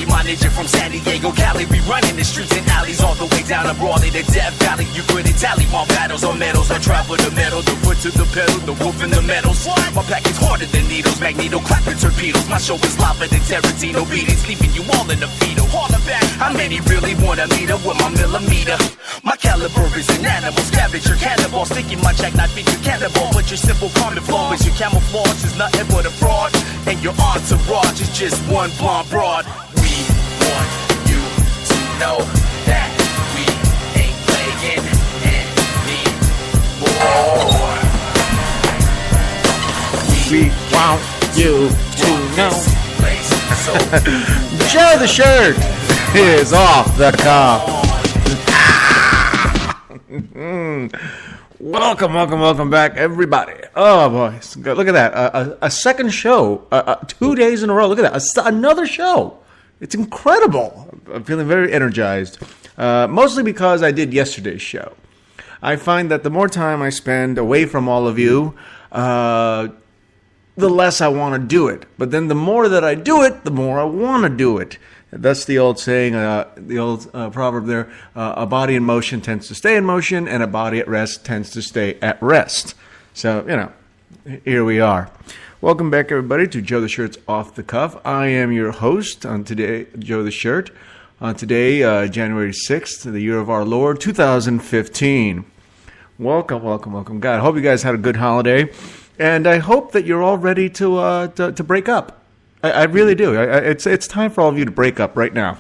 Cali, my ninja from San Diego, Cali. We running the streets and alleys all the way down to Brawley to Death Valley. You couldn't tally my battles on medals. I travel the metal, the foot to the pedal, the wolf in the metals. My pack is harder than needles, magneto clapping torpedoes. My show is lava than Tarantino beatings, leaving you all in the fetal. How many really wanna meet up with my millimeter? My caliber is an animal, scavenger, cannibal. Sticking my jackknife in your cannibal. But your simple common flaw is your camouflage is nothing but a fraud. And your entourage is just one blonde broad. We want you to know that we ain't playing anymore. We want you to know. Joe the Shirt is off the cuff. Welcome back, everybody. Oh, boy. Look at that. A second show. 2 days in a row. Look at that. Another show. It's incredible. I'm feeling very energized. Mostly because I did yesterday's show. I find that the more time I spend away from all of you, the less I want to do it. But then the more that I do it, the more I want to do it. That's the old saying, the old proverb there, a body in motion tends to stay in motion, and a body at rest tends to stay at rest. So, here we are. Welcome back, everybody, to Joe the Shirt's Off the Cuff. I am your host on today, Joe the Shirt. On today, January 6th, the year of our Lord, 2015. Welcome. God, I hope you guys had a good holiday, and I hope that you're all ready to break up. I really do. It's time for all of you to break up right now.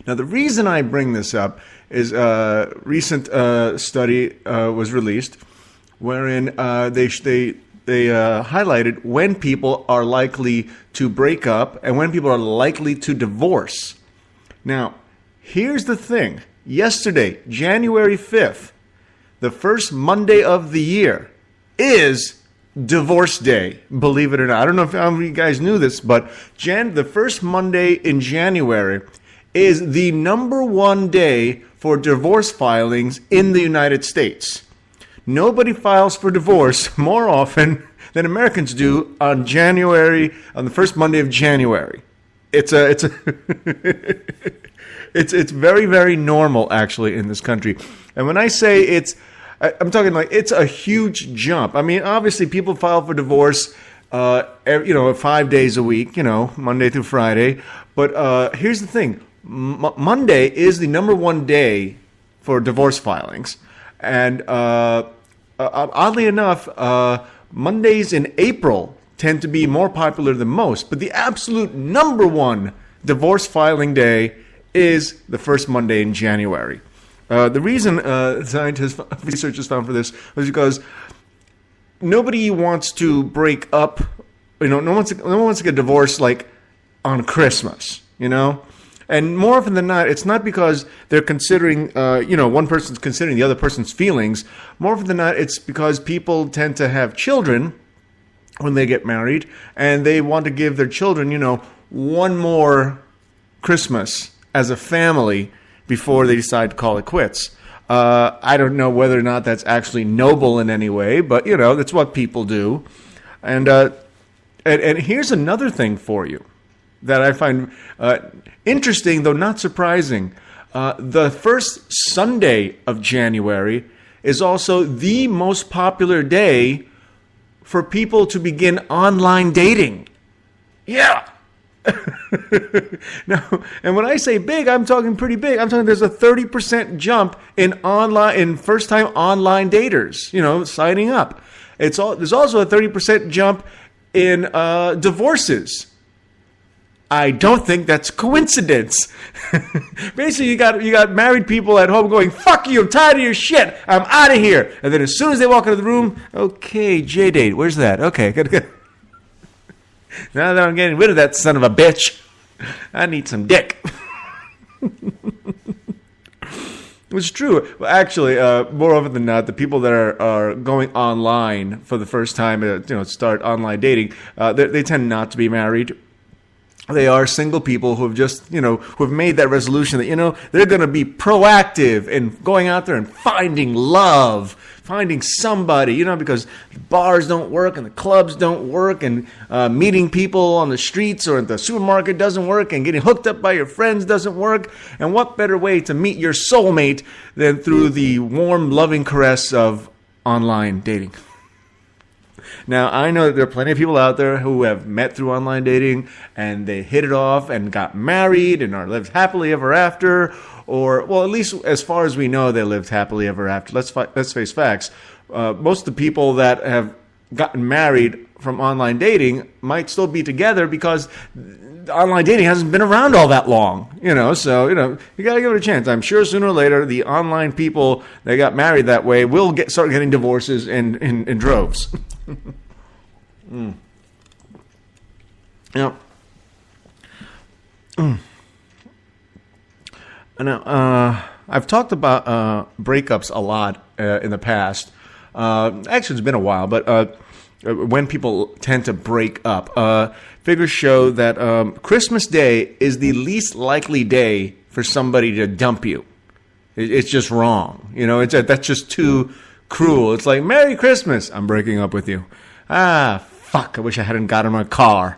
Now, the reason I bring this up is a recent study was released wherein they highlighted when people are likely to break up and when people are likely to divorce. Now, here's the thing. Yesterday, January 5th, the first Monday of the year, is Divorce Day, believe it or not. I don't know if how many of you guys knew this, but the first Monday in January is the number one day for divorce filings in the United States. Nobody files for divorce more often than Americans do on the first Monday of January. It's very, very normal actually in this country. And when I say I'm talking like it's a huge jump. I mean, obviously, people file for divorce, 5 days a week, Monday through Friday. But here's the thing: Monday is the number one day for divorce filings, and oddly enough, Mondays in April tend to be more popular than most. But the absolute number one divorce filing day is the first Monday in January. The reason researchers found for this was because nobody wants to break up. No one wants to get divorced like on Christmas. And more often than not, it's not because they're considering, one person's considering the other person's feelings. More often than not, it's because people tend to have children when they get married, and they want to give their children, one more Christmas as a family before they decide to call it quits. I don't know whether or not that's actually noble in any way, but, that's what people do. And here's another thing for you that I find interesting, though not surprising. The first Sunday of January is also the most popular day for people to begin online dating. Yeah. Now, and when I say big, I'm talking pretty big. I'm talking there's a 30% jump in first-time online daters, signing up. There's also a 30% jump in divorces. I don't think that's coincidence. Basically, you got married people at home going, "Fuck you! I'm tired of your shit. I'm out of here." And then as soon as they walk into the room, okay, J-date, where's that? Okay, good. Now that I'm getting rid of that son of a bitch, I need some dick. It's true. Well, actually, more often than not, the people that are going online for the first time, start online dating, they tend not to be married. They are single people who have just, who have made that resolution that, they're going to be proactive in going out there and finding love. finding somebody, because the bars don't work and the clubs don't work, and meeting people on the streets or at the supermarket doesn't work, and getting hooked up by your friends doesn't work. And what better way to meet your soulmate than through the warm, loving caress of online dating? Now, I know that there are plenty of people out there who have met through online dating and they hit it off and got married and are lived happily ever after, or, well, at least as far as we know, they lived happily ever after. Let's face facts. Most of the people that have gotten married from online dating might still be together because online dating hasn't been around all that long, so, you got to give it a chance. I'm sure sooner or later, the online people that got married that way will start getting divorces in droves. Now, I've talked about breakups a lot in the past. Actually, it's been a while, but when people tend to break up, figures show that Christmas Day is the least likely day for somebody to dump you. It's just wrong. That's just too cruel. It's like, Merry Christmas, I'm breaking up with you. Ah, fuck, I wish I hadn't gotten my car.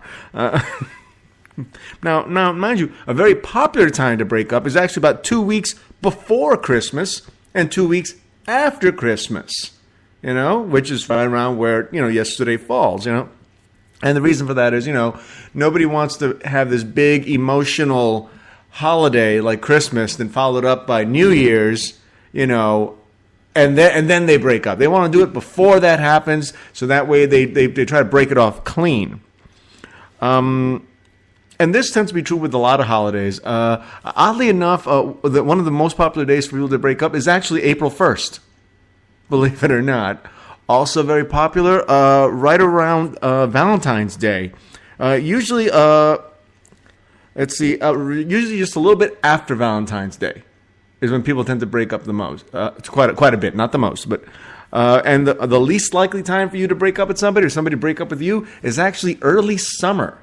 Now, mind you, a very popular time to break up is actually about 2 weeks before Christmas and 2 weeks after Christmas, which is right around where, yesterday falls, And the reason for that is, nobody wants to have this big emotional holiday like Christmas, then followed up by New Year's, and then they break up. They want to do it before that happens, so that way they try to break it off clean. And this tends to be true with a lot of holidays. Oddly enough, one of the most popular days for people to break up is actually April 1st, believe it or not. Also very popular, right around Valentine's Day. Usually just a little bit after Valentine's Day is when people tend to break up the most. It's quite a bit, not the most, but and the least likely time for you to break up with somebody or somebody to break up with you is actually early summer.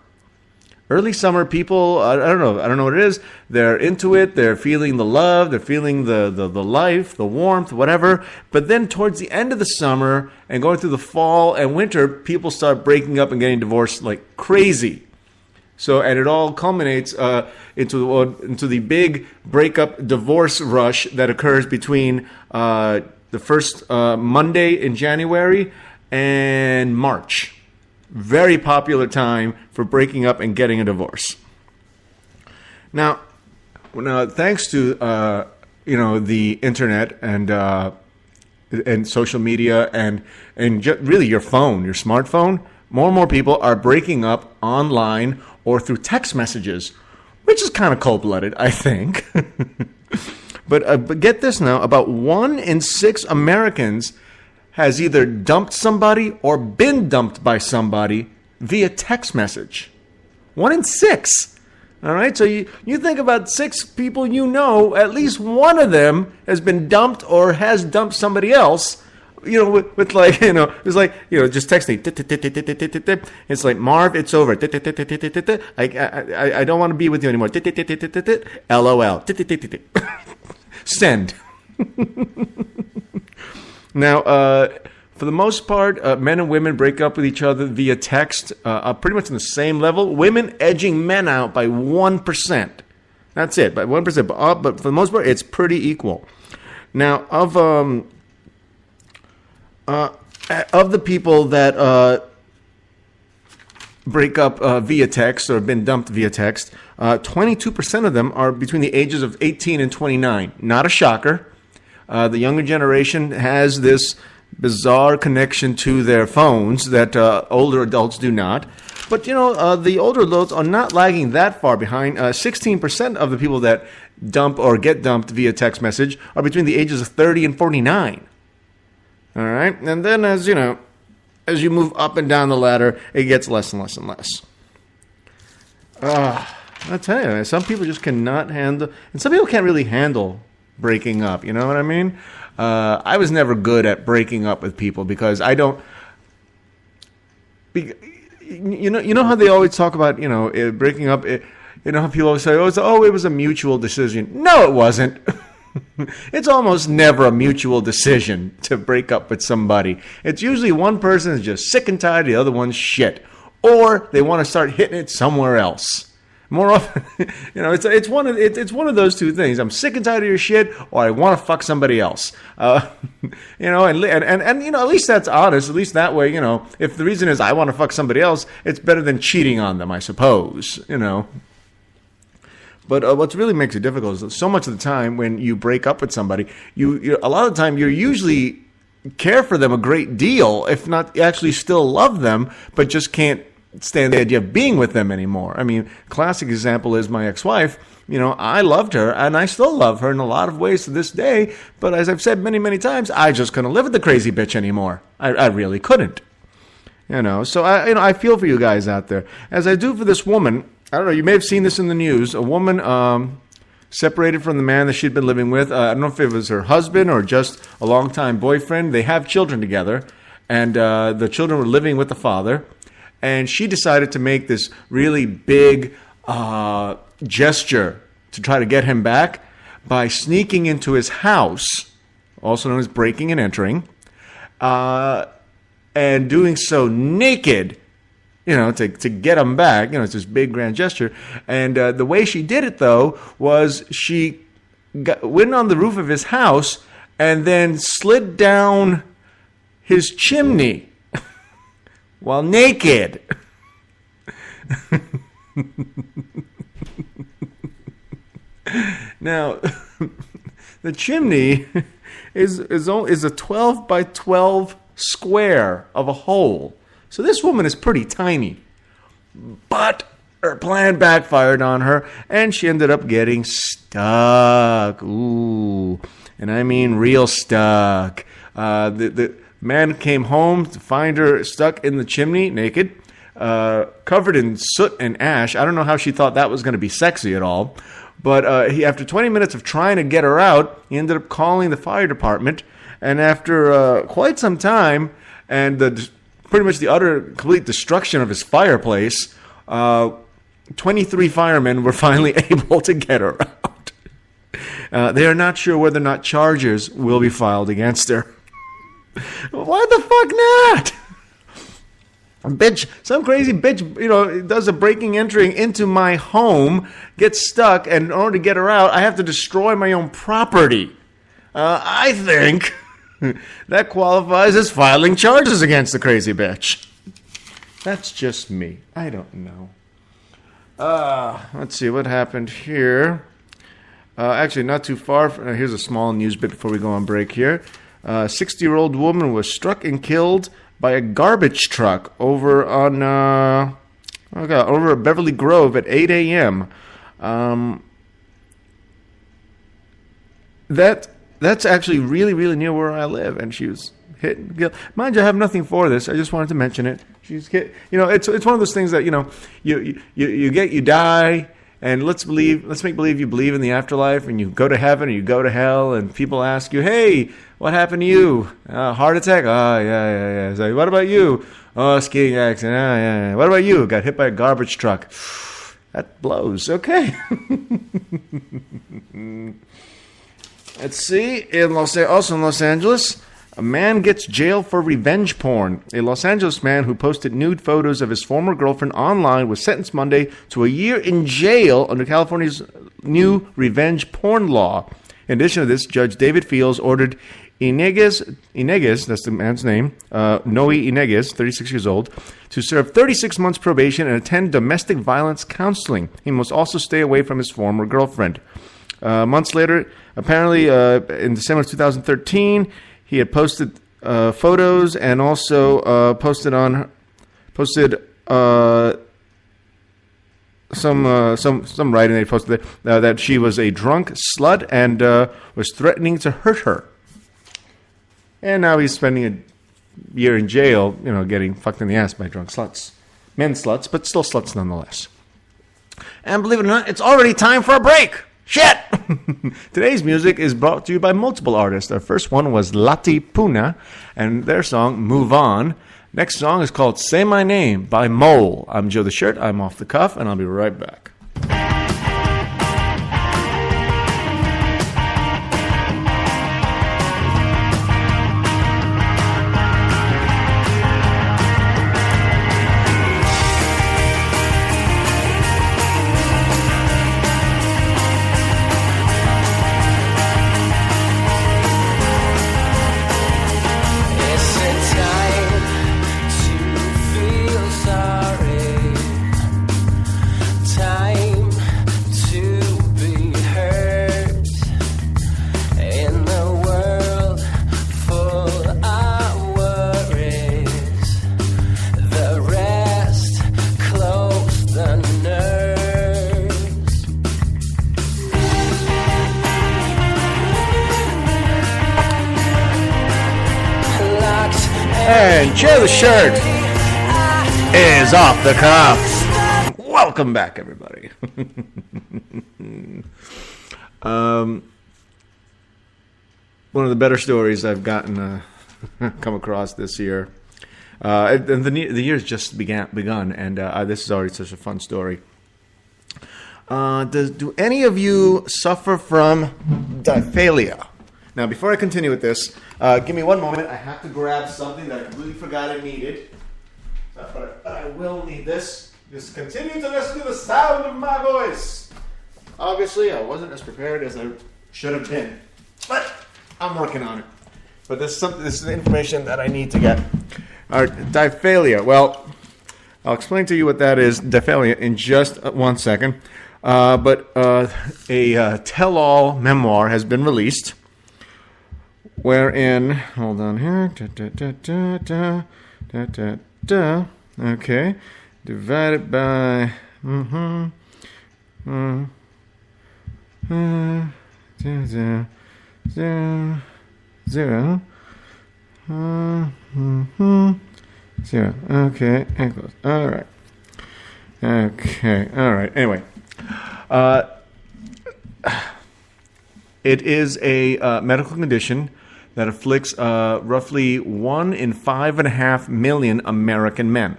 Early summer, people, I don't know what it is. They're into it. They're feeling the love. They're feeling the life, the warmth, whatever. But then towards the end of the summer and going through the fall and winter, people start breaking up and getting divorced like crazy. So, and it all culminates into the big breakup divorce rush that occurs between the first Monday in January and March. Very popular time for breaking up and getting a divorce. Now thanks to the internet and social media and really your phone, your smartphone, more and more people are breaking up online or through text messages, which is kind of cold-blooded, I think. But get this now, about 1 in 6 Americans has either dumped somebody or been dumped by somebody via text message. 1 in 6. All right, so you think about 6 people at least one of them has been dumped or has dumped somebody else. With like, it's like, just text me. It's like, Marv, it's over. I don't want to be with you anymore. LOL. Send. Now, for the most part, men and women break up with each other via text, pretty much on the same level. Women edging men out by 1%. That's it, by 1%. But for the most part, it's pretty equal. Now, of the people that break up via text or have been dumped via text, 22% of them are between the ages of 18 and 29. Not a shocker. The younger generation has this bizarre connection to their phones that older adults do not. But, the older adults are not lagging that far behind. 16% of the people that dump or get dumped via text message are between the ages of 30 and 49. All right? And then as you move up and down the ladder, it gets less and less and less. I tell you, some people just cannot handle, and some people can't really handle breaking up. You know what I mean? I was never good at breaking up with people because I don't. You know how they always talk about breaking up. How people always say, "Oh, it was a mutual decision." No, it wasn't. It's almost never a mutual decision to break up with somebody. It's usually one person is just sick and tired, the other one's shit. Or they want to start hitting it somewhere else. More often, it's one of those two things. I'm sick and tired of your shit, or I want to fuck somebody else. And at least that's honest. At least that way, if the reason is I want to fuck somebody else, it's better than cheating on them, I suppose. But what really makes it difficult is that so much of the time when you break up with somebody, a lot of the time you usually care for them a great deal, if not actually still love them, but just can't stand the idea of being with them anymore. I mean, classic example is my ex-wife. I loved her, and I still love her in a lot of ways to this day, but as I've said many, many times, I just couldn't live with the crazy bitch anymore. I really couldn't. So I feel for you guys out there. As I do for this woman, I don't know, you may have seen this in the news. A woman separated from the man that she'd been living with. I don't know if it was her husband or just a longtime boyfriend. They have children together, and the children were living with the father. And she decided to make this really big gesture to try to get him back by sneaking into his house, also known as breaking and entering, and doing so naked. To get him back. It's this big grand gesture. And the way she did it, though, was she went on the roof of his house and then slid down his chimney while naked. Now, the chimney is a 12 by 12 square of a hole. So this woman is pretty tiny, but her plan backfired on her, and she ended up getting stuck. Ooh, and I mean real stuck. The man came home to find her stuck in the chimney, naked, covered in soot and ash. I don't know how she thought that was going to be sexy at all, but after 20 minutes of trying to get her out, he ended up calling the fire department, and after quite some time, and pretty much the utter complete destruction of his fireplace, 23 firemen were finally able to get her out. They are not sure whether or not charges will be filed against her. Why the fuck not? Bitch, some crazy bitch, does a breaking entering into my home, gets stuck, and in order to get her out, I have to destroy my own property. I think that qualifies as filing charges against the crazy bitch. That's just me. I don't know. Let's see what happened here. Actually, not too far. Here's a small news bit before we go on break here. 60-year-old woman was struck and killed by a garbage truck over at Beverly Grove at 8 a.m. That's actually really, really near where I live, and she was hit and killed. Mind you, I have nothing for this. I just wanted to mention it. She's hit. It's one of those things that you die, and let's make believe you believe in the afterlife, and you go to heaven or you go to hell, and people ask you, hey, what happened to you? Heart attack? Oh, yeah. So, what about you? Oh, skiing accident. Yeah. What about you? Got hit by a garbage truck. That blows. Okay. Let's see. Also in Los Angeles, a man gets jailed for revenge porn. A Los Angeles man who posted nude photos of his former girlfriend online was sentenced Monday to a year in jail under California's new revenge porn law. In addition to this, Judge David Fields ordered Ineguez, that's the man's name, Noe Ineguez, 36 years old, to serve 36 months probation and attend domestic violence counseling. He must also stay away from his former girlfriend. Months later, apparently in December 2013, he had posted photos and also posted some writing they posted that she was a drunk slut and was threatening to hurt her. And now he's spending a year in jail, getting fucked in the ass by drunk sluts. Men sluts, but still sluts nonetheless. And believe it or not, it's already time for a break. Shit! Today's music is brought to you by multiple artists. Our first one was Lati Puna and their song Move On. Next song is called Say My Name by Mole. I'm Joe the Shirt. I'm off the cuff, and I'll be right back. And Chair the Shirt is off the cuff. Welcome back, everybody. One of the better stories I've gotten come across this year. And the year's just begun, and this is already such a fun story. Do any of you suffer from diphalia? Now, before I continue with this, give me one moment. I have to grab something that I completely forgot I needed. But I will need this. Just continue to listen to the sound of my voice. Obviously, I wasn't as prepared as I should have been. But I'm working on it. But this is information that I need to get. All right, diphalia. Well, I'll explain to you what that is, diphalia, in just 1 second. But a tell-all memoir has been released, wherein, hold on here, okay, divided by, zero, zero, okay, equals, all right, okay, all right, anyway. It is a medical condition that afflicts roughly 1 in 5.5 million American men.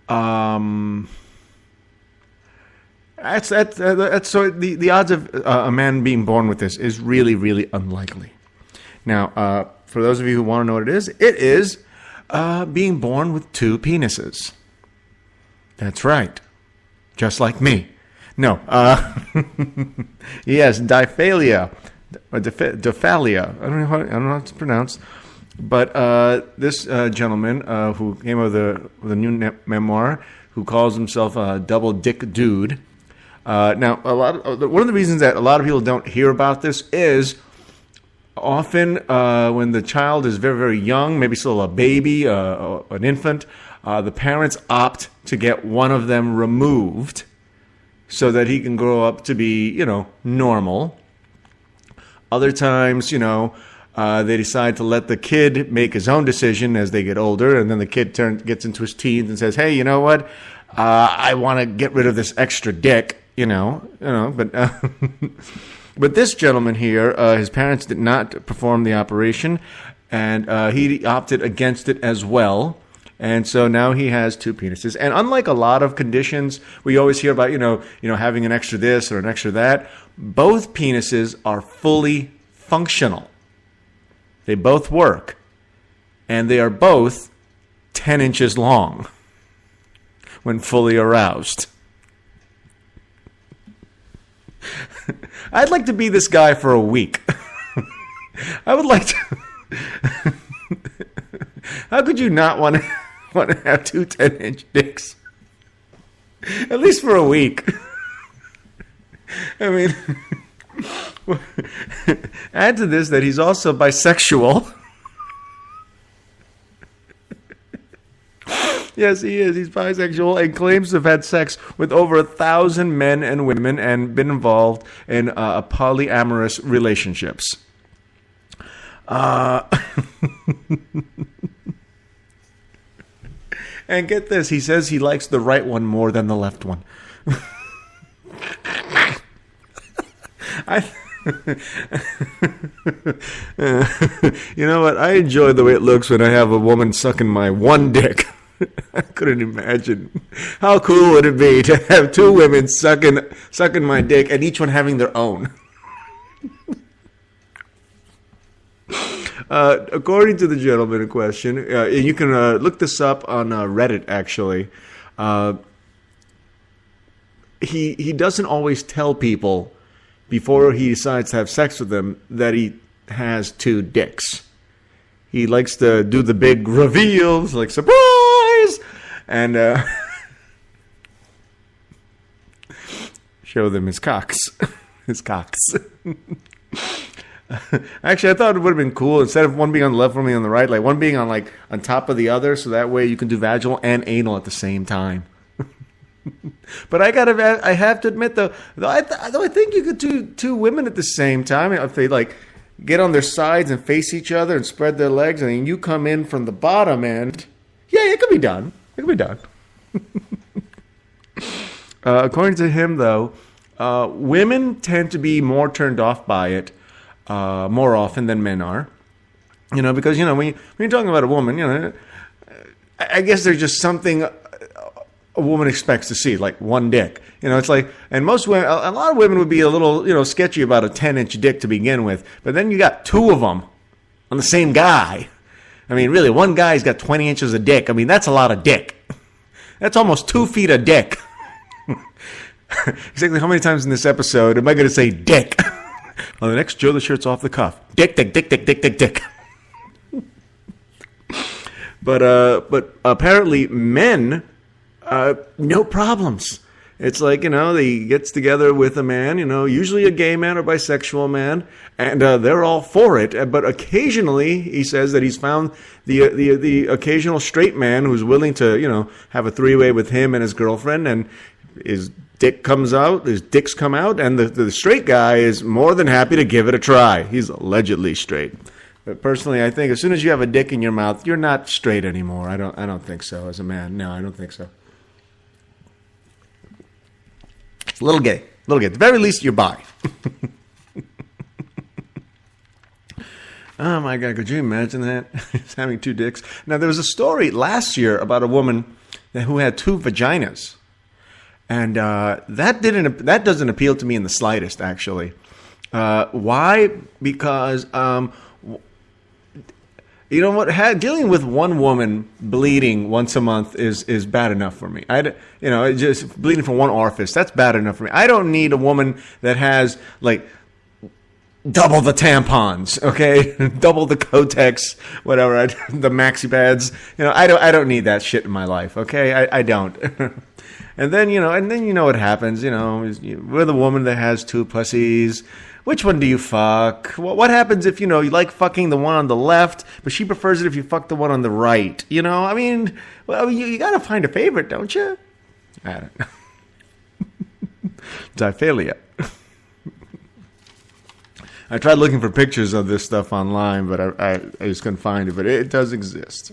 So the odds of a man being born with this is really, really unlikely. Now, for those of you who want to know what it is being born with 2 penises. That's right. Just like me. No. Yes, diphalia. Diphalia. I don't know how it's pronounced. But this gentleman who came up with a new memoir, who calls himself a double dick dude. Now, one of the reasons that a lot of people don't hear about this is often when the child is very, very young, maybe still a baby, an infant, the parents opt to get one of them removed so that he can grow up to be, normal. Other times, they decide to let the kid make his own decision as they get older, and then the kid gets into his teens and says, "Hey, you know what? I want to get rid of this extra dick." But but this gentleman here, his parents did not perform the operation, and he opted against it as well. And so now he has 2 penises. And unlike a lot of conditions we always hear about, having an extra this or an extra that, both penises are fully functional. They both work. And they are both 10 inches long when fully aroused. I'd like to be this guy for a week. I would like to... How could you not want to have 2 10-inch dicks? At least for a week. I mean, add to this that he's also bisexual. Yes, he is. He's bisexual and claims to have had sex with over 1,000 men and women and been involved in polyamorous relationships. And get this, he says he likes the right one more than the left one. You know what? I enjoy the way it looks when I have a woman sucking my one dick. I couldn't imagine. How cool would it be to have 2 women sucking my dick and each one having their own? According to the gentleman in question, you can look this up on Reddit, actually. He doesn't always tell people before he decides to have sex with them that he has 2 dicks. He likes to do the big reveals, like, surprise! And show them his cocks. His cocks. Actually, I thought it would have been cool, instead of one being on the left, one being on the right, like one being on top of the other, so that way you can do vaginal and anal at the same time. But I have to admit though I think you could do 2 women at the same time if they get on their sides and face each other and spread their legs, and then you come in from the bottom end. Yeah, it could be done. It could be done. According to him, though, women tend to be more turned off by it more often than men are. Because, when you're talking about a woman, I guess there's just something a woman expects to see, like one dick. It's like, and most women, a lot of women would be a little, sketchy about a 10-inch dick to begin with. But then you got two of them on the same guy. I mean, really, one guy's got 20 inches of dick. I mean, that's a lot of dick. That's almost 2 feet of dick. Exactly how many times in this episode am I going to say dick? On the next Joe, the shirt's off the cuff. Dick, dick, dick, dick, dick, dick, dick. But apparently men, no problems. It's like, he gets together with a man, usually a gay man or bisexual man, and they're all for it. But occasionally, he says that he's found the occasional straight man who's willing to, have a three-way with him and his girlfriend, and his dicks come out, and the straight guy is more than happy to give it a try. He's allegedly straight. But personally, I think as soon as you have a dick in your mouth, you're not straight anymore. I don't think so as a man. No, I don't think so. It's a little gay. At the very least, you're bi. Oh my God, could you imagine that? He's having 2 dicks. Now, there was a story last year about a woman who had 2 vaginas. And that doesn't appeal to me in the slightest, actually. Why? Because dealing with one woman bleeding once a month is bad enough for me. Just bleeding from one orifice, that's bad enough for me. I don't need a woman that has like double the tampons, okay, double the Kotex, whatever, the maxi pads. I don't need that shit in my life, okay. I don't. And then what happens. We're the woman that has 2 pussies. Which one do you fuck? What happens if, you like fucking the one on the left, but she prefers it if you fuck the one on the right? You got to find a favorite, don't you? I don't know. Diphalia. I tried looking for pictures of this stuff online, but I just couldn't find it. But it does exist.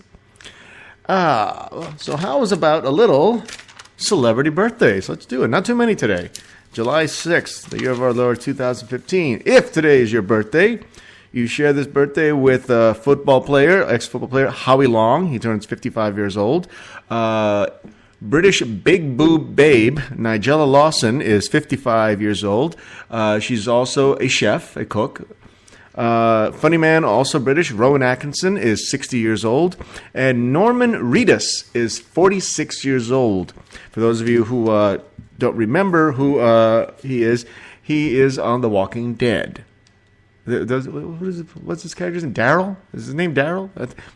So how was about a little celebrity birthdays? Let's do it. Not too many today. July 6th, the year of our Lord 2015. If today is your birthday, you share this birthday with ex-football player Howie Long. He turns 55 years old. British big boob babe Nigella Lawson is 55 years old. She's also a chef, a cook. Funny man, also British, Rowan Atkinson is 60 years old. And Norman Reedus is 46 years old. For those of you who don't remember who he is on The Walking Dead. What's his character's name? Daryl? Is his name Daryl?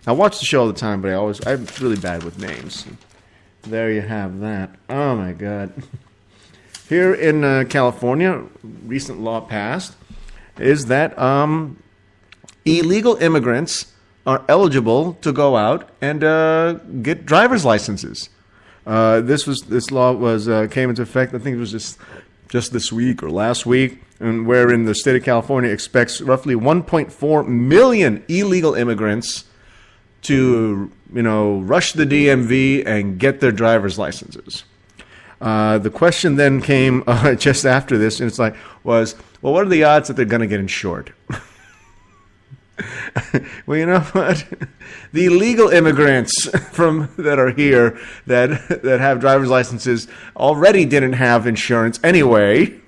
I watch the show all the time, but I'm really bad with names. There you have that. Oh my God. Here in California, recent law passed is that illegal immigrants are eligible to go out and get driver's licenses. This law came into effect. I think it was just this week or last week, and wherein the state of California expects roughly 1.4 million illegal immigrants to rush the DMV and get their driver's licenses. The question then came just after this, and was what are the odds that they're going to get insured? Well, you know what? The illegal immigrants that are here that have driver's licenses already didn't have insurance anyway.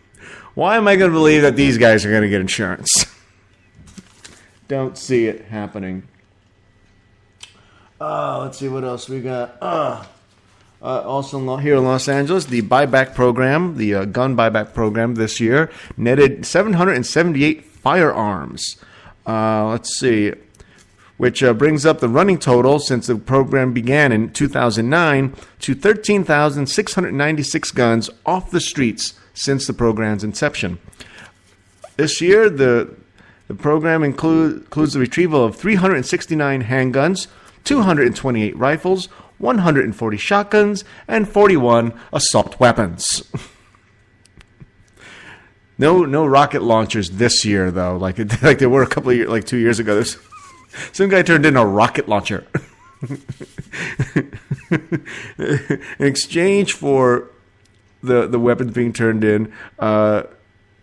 Why am I going to believe that these guys are going to get insurance? Don't see it happening. Let's see what else we got. Also here in Los Angeles, the buyback program, the gun buyback program this year netted 778 firearms. Let's see, which brings up the running total since the program began in 2009 to 13,696 guns off the streets since the program's inception. This year, the program includes the retrieval of 369 handguns, 228 rifles, 140 shotguns, and 41 assault weapons. No rocket launchers this year though. Like there were a couple of years, like 2 years ago. Some guy turned in a rocket launcher in exchange for the weapons being turned in.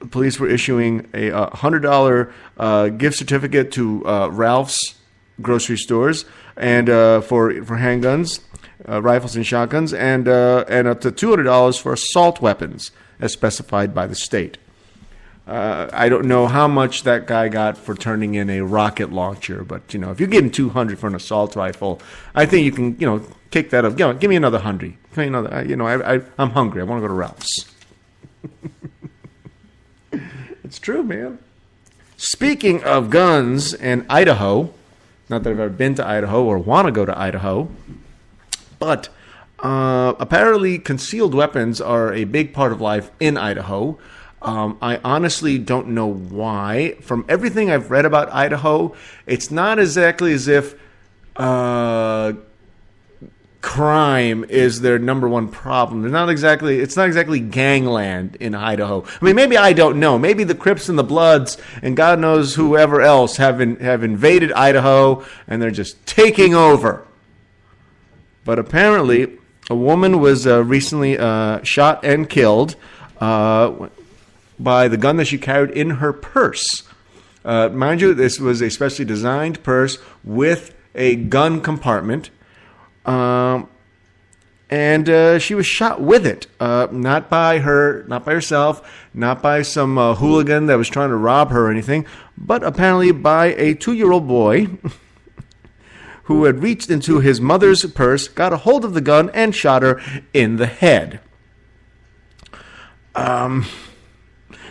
Police were issuing a $100 gift certificate to Ralph's grocery stores and for handguns, rifles and shotguns, and up to $200 for assault weapons, as specified by the state. I don't know how much that guy got for turning in a rocket launcher, but if you're getting $200 for an assault rifle, I think you can take that up. Give me another $100. Give me another. I'm hungry. I want to go to Ralph's. It's true, man. Speaking of guns and Idaho, not that I've ever been to Idaho or want to go to Idaho, but apparently concealed weapons are a big part of life in Idaho. I honestly don't know why. From everything I've read about Idaho, it's not exactly as if crime is their number one problem. It's not exactly gangland in Idaho. I mean, maybe I don't know. Maybe the Crips and the Bloods and God knows whoever else have invaded Idaho and they're just taking over. But apparently, a woman was recently shot and killed by the gun that she carried in her purse. Mind you, this was a specially designed purse with a gun compartment. And she was shot with it, not by herself, not by some hooligan that was trying to rob her or anything, but apparently by a 2-year-old boy who had reached into his mother's purse, got a hold of the gun, and shot her in the head.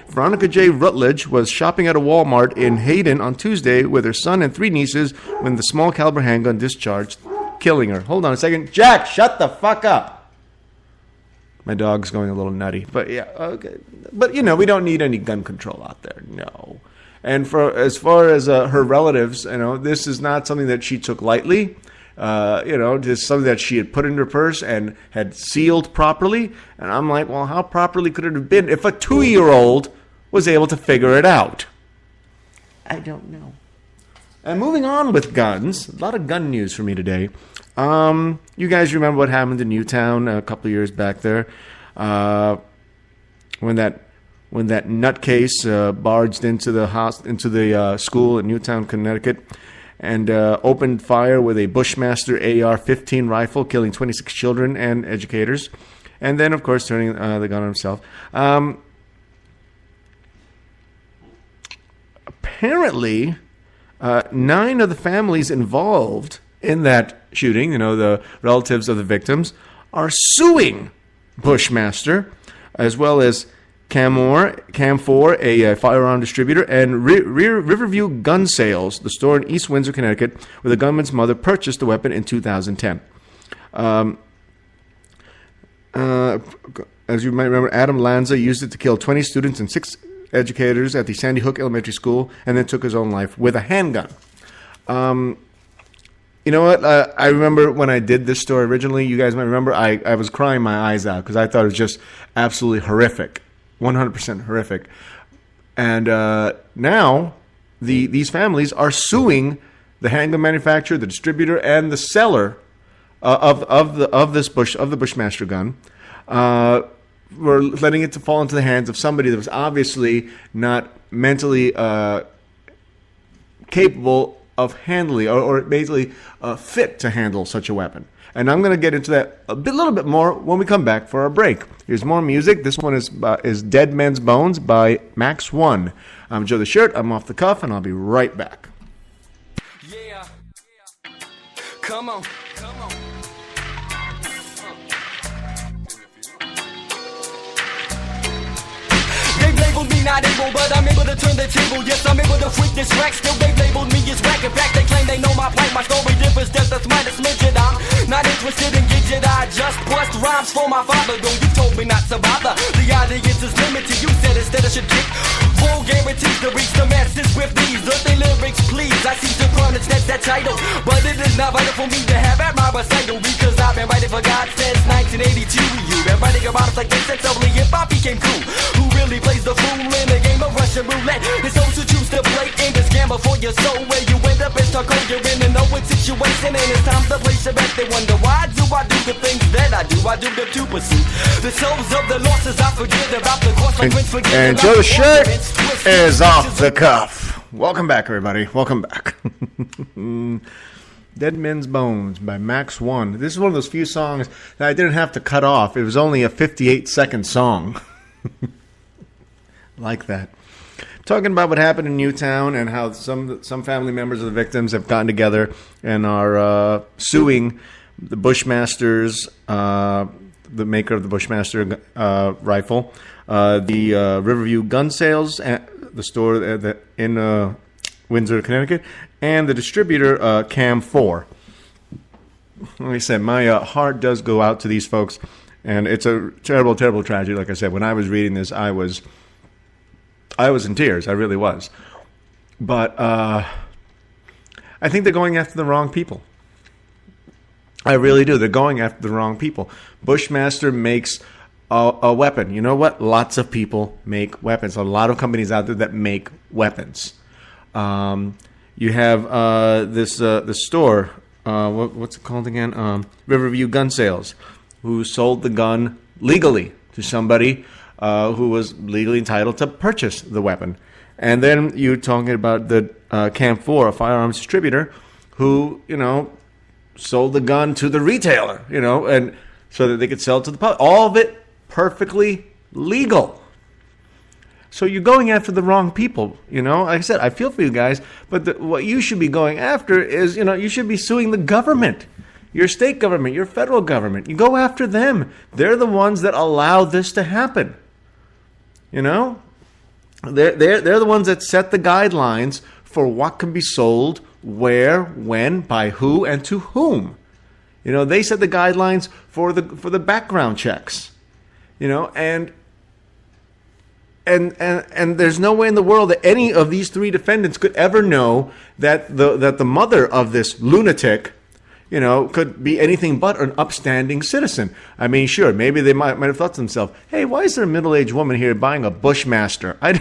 Veronica J. Rutledge was shopping at a Walmart in Hayden on Tuesday with her son and 3 nieces when the small caliber handgun discharged, killing her. Hold on a second. Jack, shut the fuck up. My dog's going a little nutty. But yeah, okay. But we don't need any gun control out there. No. And as far as her relatives, this is not something that she took lightly. This is something that she had put in her purse and had sealed properly. And I'm like, well, how properly could it have been if a 2-year-old was able to figure it out? I don't know. And moving on with guns, a lot of gun news for me today. You guys remember what happened in Newtown a couple of years back there, when that nutcase barged into the school in Newtown, Connecticut, and opened fire with a Bushmaster AR-15 rifle, killing 26 children and educators, and then, of course, turning the gun on himself. Apparently, 9 of the families involved in that shooting, the relatives of the victims, are suing Bushmaster, as well as Cam4, a firearm distributor, and Riverview Gun Sales, the store in East Windsor, Connecticut, where the gunman's mother purchased the weapon in 2010. As you might remember, Adam Lanza used it to kill 20 students and 6 educators at the Sandy Hook Elementary School, and then took his own life with a handgun. You know what? I remember when I did this story originally, you guys might remember, I was crying my eyes out because I thought it was just absolutely horrific. 100% horrific. And now these families are suing the handgun manufacturer, the distributor, and the seller of the Bushmaster gun. We're letting it to fall into the hands of somebody that was obviously not mentally capable of handling or basically fit to handle such a weapon. And I'm going to get into that a little bit more when we come back for our break. Here's more music. This one is Dead Man's Bones by Max One. I'm Joe the Shirt. I'm off the cuff, and I'll be right back. Yeah. Come on. Labeled me not able, but I'm able to turn the table. Yes, I'm able to freak this rack. Still they labeled me as whack. In fact, they claim they know my plight. My story differs just a slightest midget. I'm not interested in gadget. I just bust rhymes for my father. Though you told me not to bother. The audience is limited. You said instead I should kick full guarantees to reach the masses with these earthly lyrics, please. I see the crown that's that title, but it is not vital for me to have at my recital because I've been writing for God since 1982. You've been writing about us like this since only hip hop became cool. Who really plays the fool in a Russian roulette. It's those who choose to play in this gamble for your soul, where you end up in Stockholm. You're in an open situation, and it's time to place your bet. They wonder why do I do the things that I do? I do them to pursue the souls of the losses. I forget about the course. And so the shirt is off the cuff. Welcome back, everybody. Welcome back. Dead Men's Bones by Max One. This is one of those few songs that I didn't have to cut off. It was only a 58-second song. Like that. Talking about what happened in Newtown and how some family members of the victims have gotten together and are suing the Bushmasters, the maker of the Bushmaster rifle, the Riverview Gun Sales, the store in Windsor, Connecticut, and the distributor Cam 4. Like I said, my heart does go out to these folks, and it's a terrible, terrible tragedy. Like I said, when I was reading this, I was in tears. I really was. But I think they're going after the wrong people. I really do. They're going after the wrong people. Bushmaster makes a weapon. You know what? Lots of people make weapons. A lot of companies out there that make weapons. You have this store. What's it called again? Riverview Gun Sales, who sold the gun legally to somebody who was legally entitled to purchase the weapon. And then you're talking about the Camp 4, a firearms distributor, who, sold the gun to the retailer, and so that they could sell it to the public. All of it perfectly legal. So you're going after the wrong people, Like I said, I feel for you guys, but what you should be going after is, you should be suing the government. Your state government, your federal government. You go after them. They're the ones that allow this to happen. They're the ones that set the guidelines for what can be sold, where, when, by who, and to whom. They set the guidelines for the background checks. And there's no way in the world that any of these three defendants could ever know that the mother of this lunatic, could be anything but an upstanding citizen. I mean, sure, maybe they might have thought to themselves, hey, why is there a middle-aged woman here buying a Bushmaster? But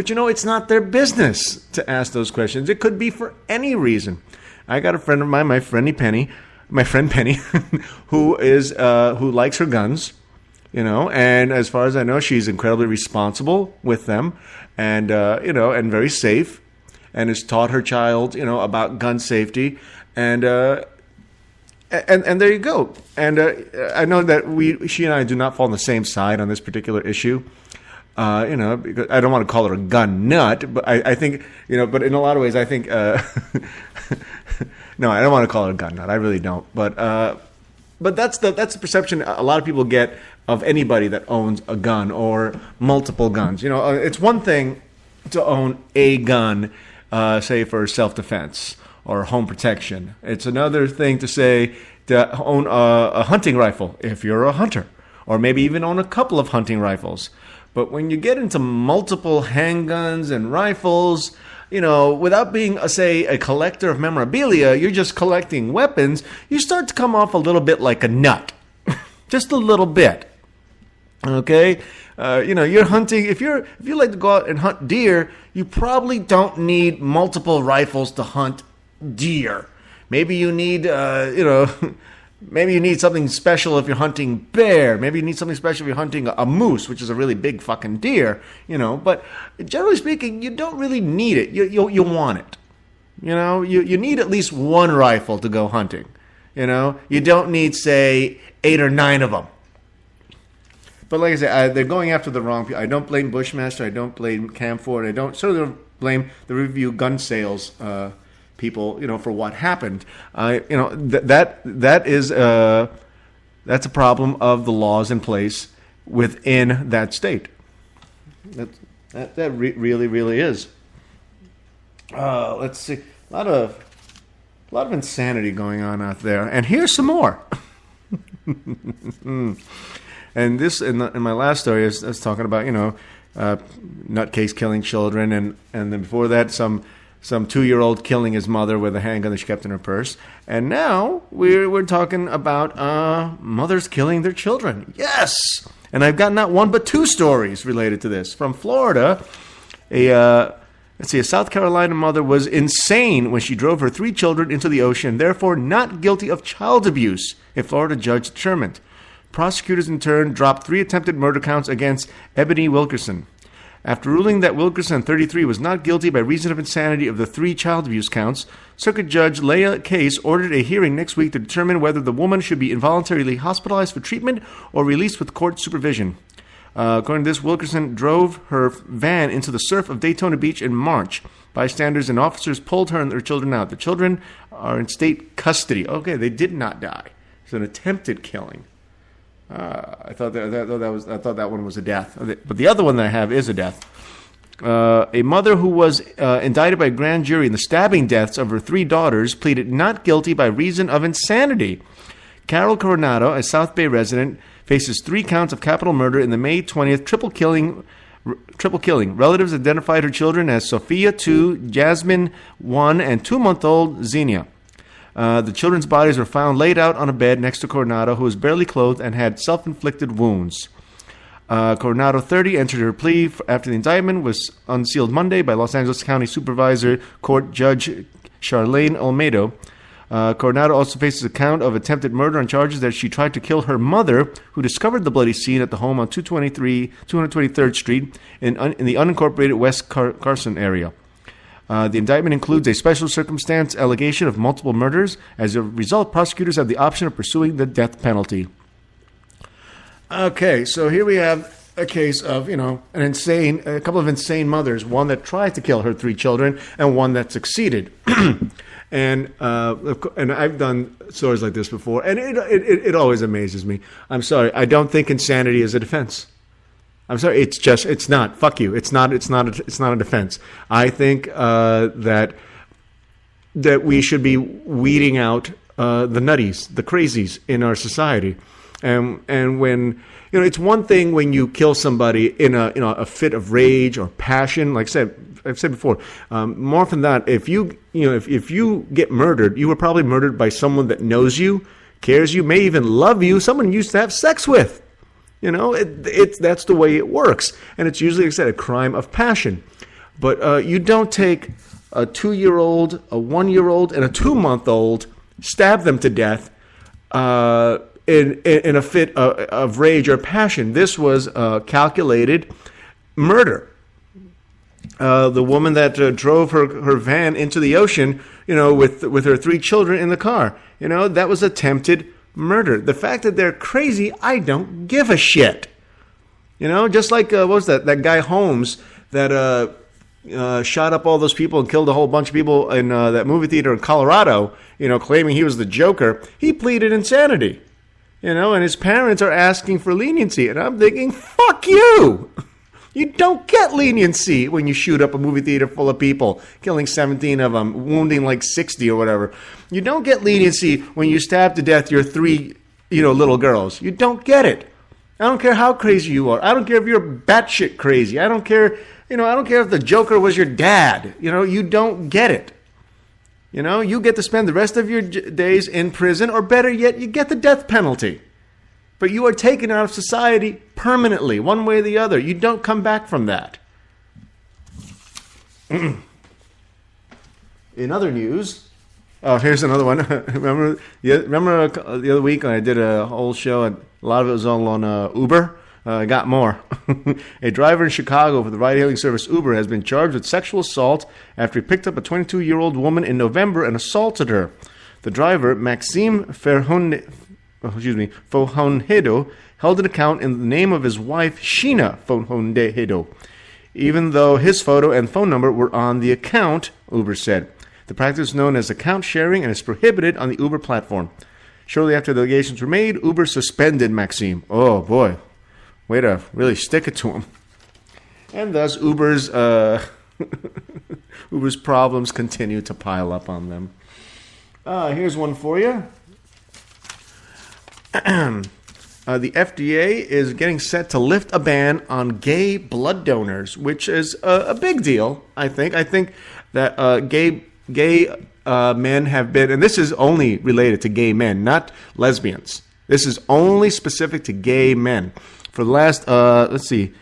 it's not their business to ask those questions. It could be for any reason. I got a friend of mine, my friend Penny, who likes her guns, and as far as I know, she's incredibly responsible with them, and and very safe, and has taught her child, about gun safety. And there you go. And I know that she and I do not fall on the same side on this particular issue. Because I don't want to call her a gun nut, but I think, but in a lot of ways, I think, no, I don't want to call her a gun nut. I really don't. But that's the perception a lot of people get of anybody that owns a gun or multiple guns. It's one thing to own a gun, say for self-defense or home protection. It's another thing to own a hunting rifle if you're a hunter, or maybe even own a couple of hunting rifles. But when you get into multiple handguns and rifles, without being, a collector of memorabilia, you're just collecting weapons, you start to come off a little bit like a nut. Just a little bit. Okay? You're hunting. If you like to go out and hunt deer, you probably don't need multiple rifles to hunt deer. Maybe you need, maybe you need something special if you're hunting bear. Maybe you need something special if you're hunting a moose, which is a really big fucking deer, But generally speaking, you don't really need it. You want it. You need at least one rifle to go hunting. You don't need, say, 8 or 9 of them. But like I said, they're going after the wrong people. I don't blame Bushmaster. I don't blame Cam 4. I don't certainly blame the Review Gun Sales people, for what happened. That is that's a problem of the laws in place within that state. That really, really is. Let's see, a lot of insanity going on out there, and here's some more. And this in my last story is talking about nutcase killing children, and then before that some 2-year-old killing his mother with a handgun that she kept in her purse. And now we're talking about mothers killing their children. Yes! And I've got not one but two stories related to this. From Florida, a South Carolina mother was insane when she drove her 3 children into the ocean, therefore not guilty of child abuse, a Florida judge determined. Prosecutors, in turn, dropped 3 attempted murder counts against Ebony Wilkerson. After ruling that Wilkerson, 33, was not guilty by reason of insanity of the 3 child abuse counts, Circuit Judge Leah Case ordered a hearing next week to determine whether the woman should be involuntarily hospitalized for treatment or released with court supervision. According to this, Wilkerson drove her van into the surf of Daytona Beach in March. Bystanders and officers pulled her and their children out. The children are in state custody. Okay, they did not die. It's an attempted killing. I thought that one was a death, but the other one that I have is a death. A mother who was indicted by a grand jury in the stabbing deaths of her 3 daughters pleaded not guilty by reason of insanity. Carol Coronado, a South Bay resident, faces 3 counts of capital murder in the May 20th triple killing. Relatives identified her children as Sophia 2, Jasmine 1, and 2-month-old Xenia. The children's bodies were found laid out on a bed next to Coronado, who was barely clothed and had self-inflicted wounds. Coronado, 30, entered her plea after the indictment was unsealed Monday by Los Angeles County Supervisor Court Judge Charlene Olmedo. Coronado also faces a count of attempted murder on charges that she tried to kill her mother, who discovered the bloody scene at the home on 223rd Street in the unincorporated West Carson area. The indictment includes a special circumstance allegation of multiple murders. As a result, prosecutors have the option of pursuing the death penalty. Okay, so here we have a case of, a couple of insane mothers, one that tried to kill her 3 children and one that succeeded. And I've done stories like this before, and it always amazes me. I'm sorry, I don't think insanity is a defense. I'm sorry, it's not. Fuck you. It's not a defense. I think that we should be weeding out the nutties, the crazies in our society. And when it's one thing when you kill somebody in a fit of rage or passion, like I've said before. More often than not, if you get murdered, you were probably murdered by someone that knows you, cares you, may even love you, someone you used to have sex with. That's the way it works, and it's usually, like I said, a crime of passion. But you don't take a 2-year-old, a 1-year-old, and a 2-month-old, stab them to death. In a fit of rage or passion. This was calculated murder. The woman that drove her van into the ocean, with her 3 children in the car, that was attempted murder. The fact that they're crazy, I don't give a shit. Just like, what was that guy Holmes that shot up all those people and killed a whole bunch of people in that movie theater in Colorado, claiming he was the Joker. He pleaded insanity. And his parents are asking for leniency. And I'm thinking, fuck you! You don't get leniency when you shoot up a movie theater full of people, killing 17 of them, wounding like 60 or whatever. You don't get leniency when you stab to death your 3, little girls. You don't get it. I don't care how crazy you are. I don't care if you're batshit crazy. I don't care, I don't care if the Joker was your dad. You don't get it. You get to spend the rest of your days in prison, or better yet, you get the death penalty. But you are taken out of society permanently, one way or the other. You don't come back from that. In other news, here's another one. remember the other week when I did a whole show, and a lot of it was all on Uber? I got more. A driver in Chicago for the ride-hailing service Uber has been charged with sexual assault after he picked up a 22-year-old woman in November and assaulted her. The driver, Maxime Fojonhedo, held an account in the name of his wife, Sheena Fojonhedo, even though his photo and phone number were on the account, Uber said. The practice is known as account sharing and is prohibited on the Uber platform. Shortly after the allegations were made, Uber suspended Maxime. Oh, boy. Way to really stick it to him. And thus, Uber's problems continue to pile up on them. Here's one for you. The FDA is getting set to lift a ban on gay blood donors, which is a big deal, I think. I think that gay men have been, and this is only related to gay men, not lesbians. This is only specific to gay men. For the last, let's see,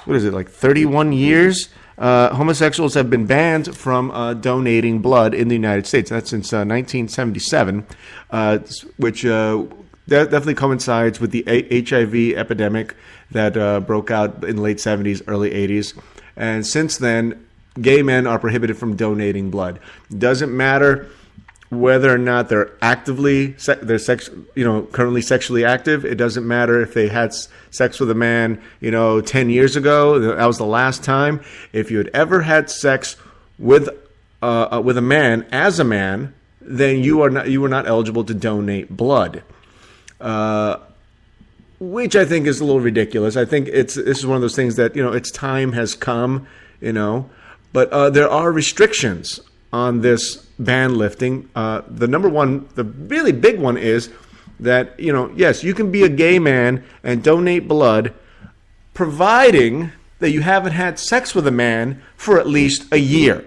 what is it, like 31 years, homosexuals have been banned from donating blood in the United States. That's since 1977, which definitely coincides with the HIV epidemic that broke out in the late 70s, early 80s. And since then, gay men are prohibited from donating blood. Doesn't matter whether or not they're currently sexually active. It doesn't matter if they had sex with a man, 10 years ago. That was the last time. If you had ever had sex with a man as a man, then you were not eligible to donate blood. Which I think is a little ridiculous. I think this is one of those things that, its time has come, but there are restrictions on this ban lifting. The really big one is that, yes, you can be a gay man and donate blood, providing that you haven't had sex with a man for at least a year.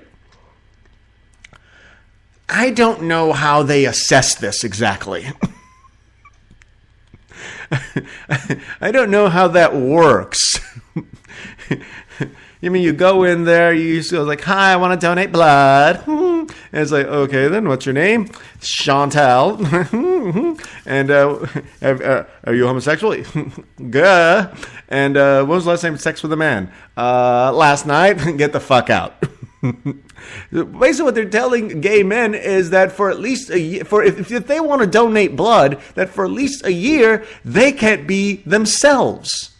I don't know how they assess this exactly. I don't know how that works. You mean you go in there, you go like, hi, I want to donate blood. And it's like, okay, then what's your name? Chantal. And are you homosexual? Gah. And when was the last time you had sex with a man? Last night. Get the fuck out. Basically, what they're telling gay men is that for at least a year, if they want to donate blood, that for at least a year they can't be themselves.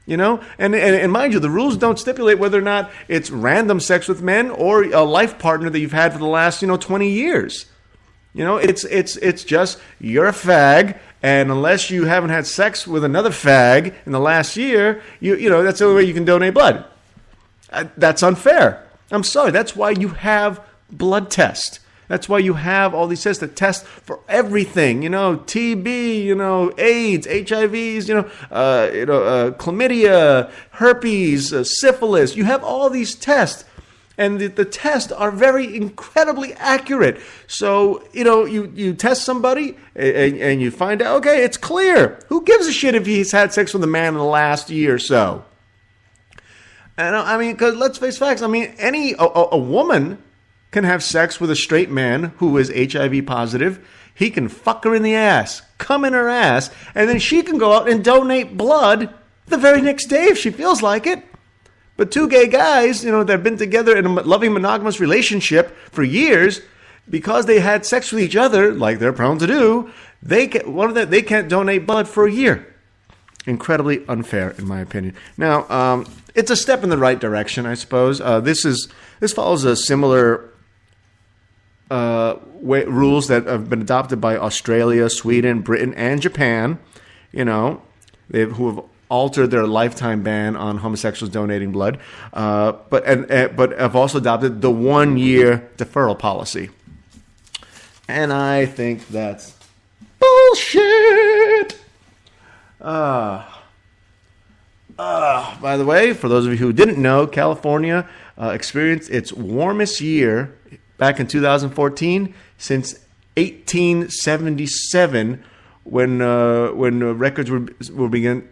And mind you, the rules don't stipulate whether or not it's random sex with men or a life partner that you've had for the last 20 years. It's just you're a fag, and unless you haven't had sex with another fag in the last year, that's the only way you can donate blood. That's unfair. I'm sorry. That's why you have blood tests. That's why you have all these tests that test for everything. TB, AIDS, HIVs, chlamydia, herpes, syphilis. You have all these tests, and the tests are very incredibly accurate. So you test somebody and you find out, okay, it's clear. Who gives a shit if he's had sex with a man in the last year or so? And because let's face facts. A woman can have sex with a straight man who is HIV positive. He can fuck her in the ass, come in her ass, and then she can go out and donate blood the very next day if she feels like it. But two gay guys, that have been together in a loving monogamous relationship for years, because they had sex with each other, like they're prone to do, they can't donate blood for a year. Incredibly unfair, in my opinion. Now, it's a step in the right direction, I suppose. This follows a similar rules that have been adopted by Australia, Sweden, Britain, and Japan. Who have altered their lifetime ban on homosexuals donating blood, but have also adopted the 1-year deferral policy. And I think that's bullshit. By the way, for those of you who didn't know, California experienced its warmest year back in 2014 since 1877, when records were begun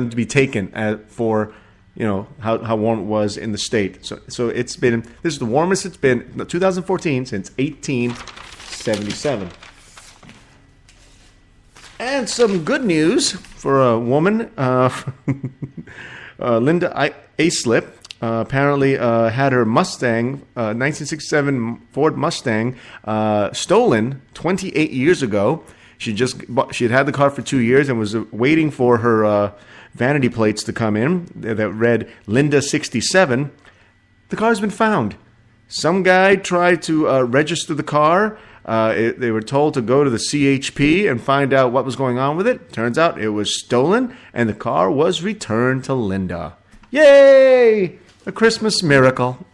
to be taken for how warm it was in the state. So this is the warmest it's been 2014 since 1877. And some good news for a woman, Linda Aislip, apparently had her Mustang, 1967 Ford Mustang, stolen 28 years ago. She had had the car for 2 years and was waiting for her vanity plates to come in that read Linda 67. The car's been found. Some guy tried to register the car. They were told to go to the CHP and find out what was going on with it. Turns out it was stolen, and the car was returned to Linda. Yay! A Christmas miracle.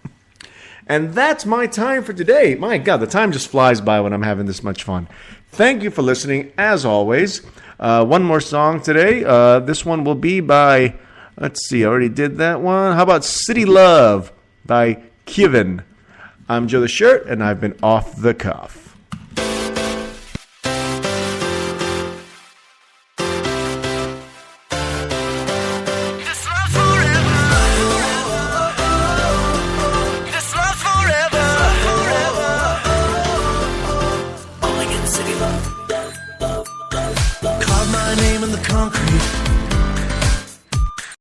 And that's my time for today. My God, the time just flies by when I'm having this much fun. Thank you for listening, as always. One more song today. This one will be by, let's see, I already did that one. How about City Love by Kevin? I'm Joe the Shirt, and I've been off the cuff.